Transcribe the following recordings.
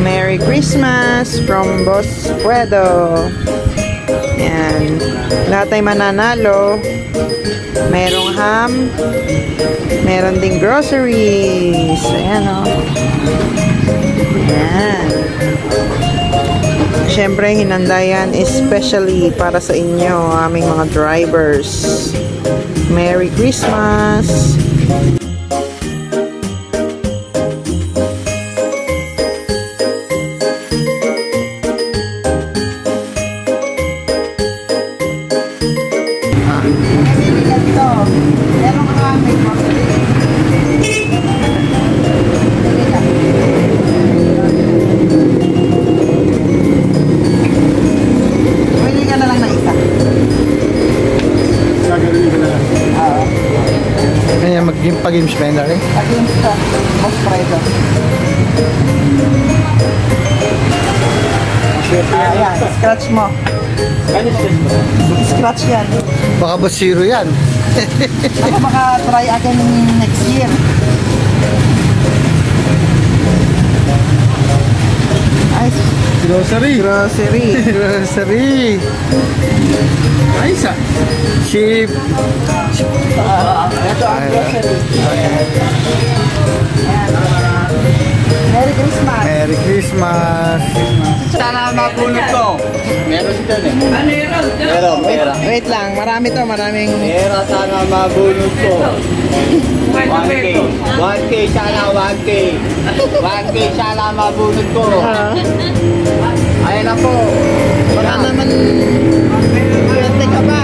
Merry Christmas from Boss Fredo. Yan. Lahat ay mananalo. Merong ham. Meron ding groceries. Ayan o. Yan. Siyempre, hinanda yan especially para sa inyo, aming mga drivers. Merry Christmas! Pag-games pa yun dali? Pag-games pa. Boss Fredo. Ayan, scratch mo. Scratch yan. Baka boss zero yan. Ako baka try again next year. Ay, Grocery. grocery. Grocery. Ayos ah. Cheap. Ito ang grocery. Merry Christmas. Merry Christmas. Sana mabunot ko. Meron si Dan eh. Meron, pera. Wait lang, marami to, maraming... Pera sana mabunot ko. 1K. 1K sana, 1K. 1K sana mabunot ko. Ayun na po. Baka naman... Swerte ka ba?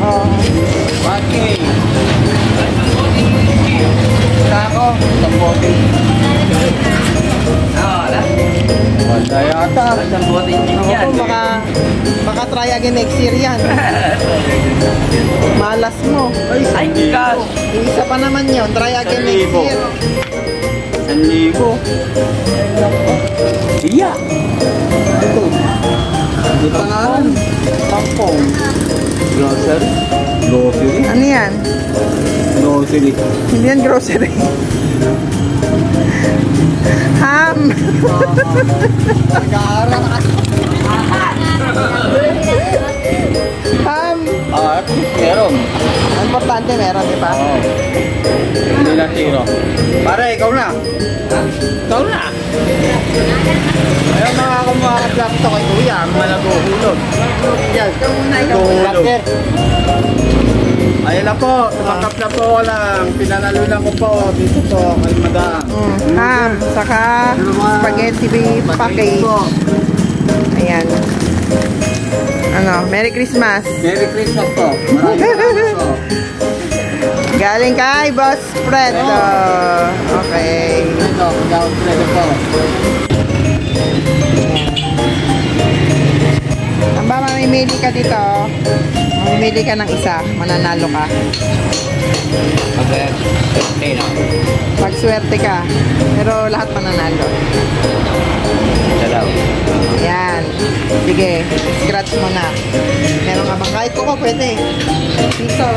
Oh. 1K. Saan ako? Sampote. Wala yata. Ako, baka try again next year yan. Malas mo. Ay, gosh. Isa pa naman yun, try again next year. 1,000. Iya. Ito. Ito pangalan. Tampong. Grocery. Grocery. Ano yan? Grocery. Hindi yan grocery. Ham. Ham. Ah, meron. Importante meron, di ba? Oo. Hindi na zero. Pare, ikaw na. Ikaw na. Ayaw mga kumakaplak ito kay Kuya. Malaguhulog. Yan. Guhulog. Ayun na po. Tumakap na po lang. Pinanalunan ko po. Dito po. Kay Madam. Ham. Saka spaghetti package. Ayan. Ano, Merry Christmas. Merry Christmas po. Maraming po. Galing kay Boss Fredo. Okay. Ito, Boss Fredo po. Ang ba mamimili ka dito? Mamimili ka ng isa, mananalo ka. Magswerte ka. Pero lahat mananalo. Yan. Sige, scratch mo na. Meron ka bang kahit kuko pwede. Dito.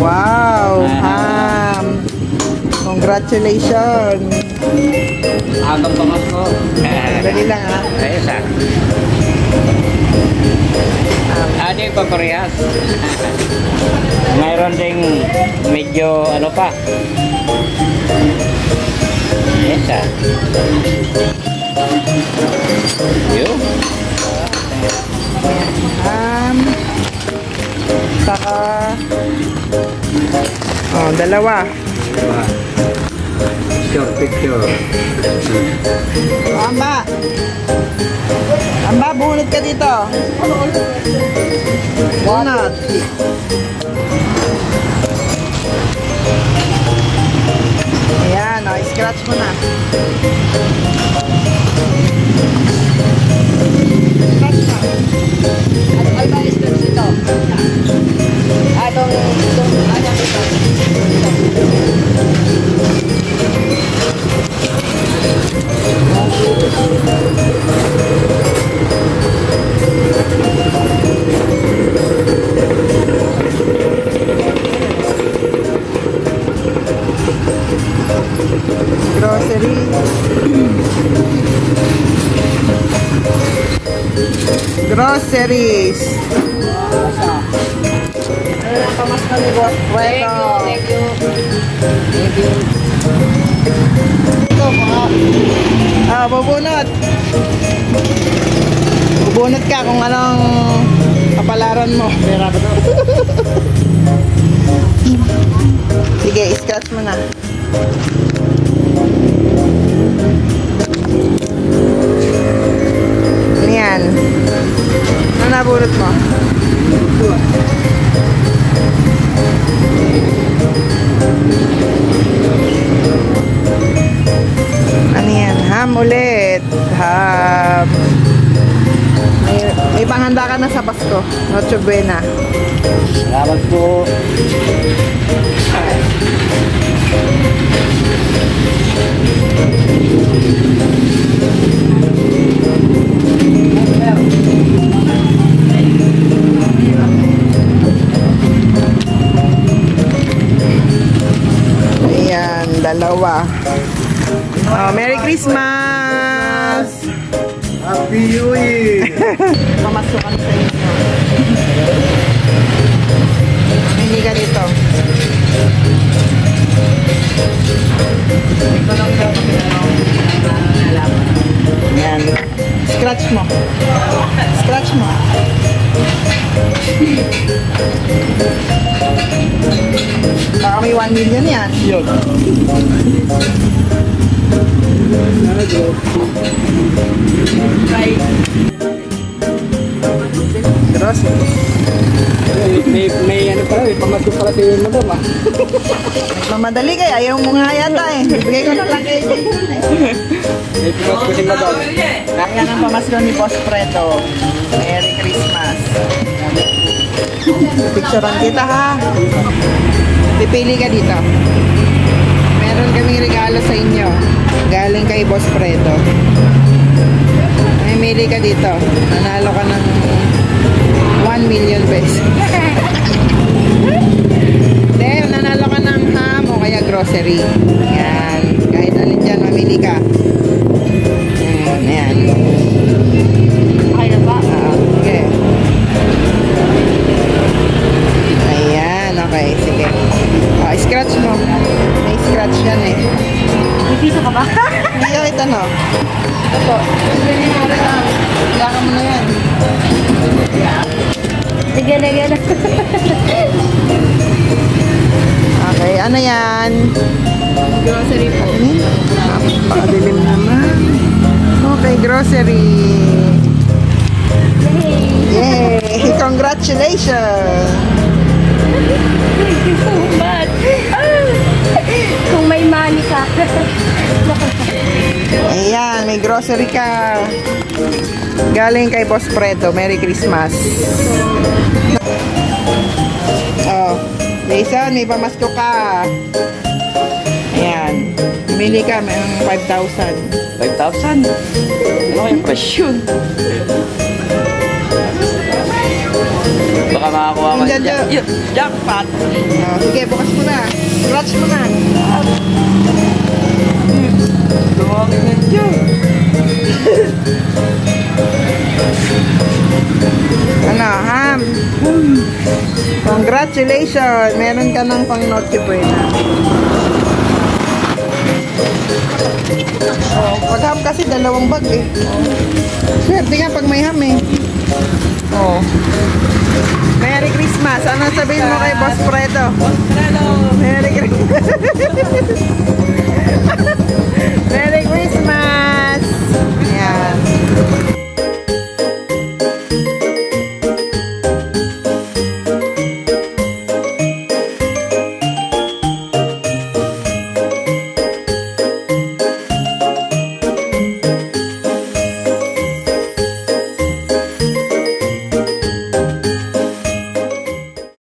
Wow, ham. Congratulations. Agang pangas ko. Dali lang ha. Ayos ah. Ano yung paparehas? Mayroon ding medyo ano pa. Yes ah. Yun. Saka dalawa. Short picture. Amba. Amba, bunot ka dito. Bunot. Ayan, scratch mo na. Scratch na. Ay ba scratch ito? Itong ito. Groceries. Pamasko ni Boss Fredo. Thank you. Ito, mga Bubunot. Bubunot ka kung anong kapalaran mo. pera ba ito? Sige, scratch mo na. Ano yan? Ano nabunot mo? Ano yan? Ham ulit. Ham. May panghanda ka na sa Pasko. Noche Buena. Salamat po. Ayan, dalawa. Oh, Merry Christmas! Happy New Year! Pamasukan sa inyo. Hindi ka dito. Ayan. Scratch mo. Scratch mo. Baka may 1 million yan. Yun. Grocery. May ano pala, may pamasko pala si Madam ah. Nagmamadali kayo. Ayaw mo nga yata eh. Bigay ko na lang kayo. May pamasko si Madam. Kaya ng pamasko ni Boss Fredo. Merry Christmas. Picturean kita ha. Pipili ka dito. Meron kaming regalo sa inyo. Galing kay Boss Fredo. Mamimili ka dito. Nanalo ka ng 1 million pesos. Then, nanalo ka ng ham o kaya grocery. Yan. Kahit alin dyan, mamili ka. Ayan. Okay na ba? Okay. Ayan, okay. Sige. Scratch mo. May scratch yan eh. Dito ka ba? Hindi ko ito no. Ito po. Kailangan mo na yan. Sige na. Okay, ano yan? Grocery po. Pakadilim naman. Okay, grocery. Yay! Congratulations! Thank you so much. Kung may money ka. Ayan, may grocery ka. Galing kay Boss Fredo. Merry Christmas. Oh, Jason, may pamasko ka. Ayan. Pumili ka, may 5,000. 5,000? Ano kayong presyo? Baka makakuha ka Hindi, dyan. Jackpot! Oh, sige, bukas mo na. Scratch mo na. Dumangin na dyan. Ano, ham? Congratulations! Meron ka ng pang Noche Buena. Oh, pag ham kasi dalawang bag eh. Oh. Swerte nga pag may ham eh. Oh. Merry Christmas! Ano sabihin mo kay Boss Fredo? Boss Fredo! Merry Christmas!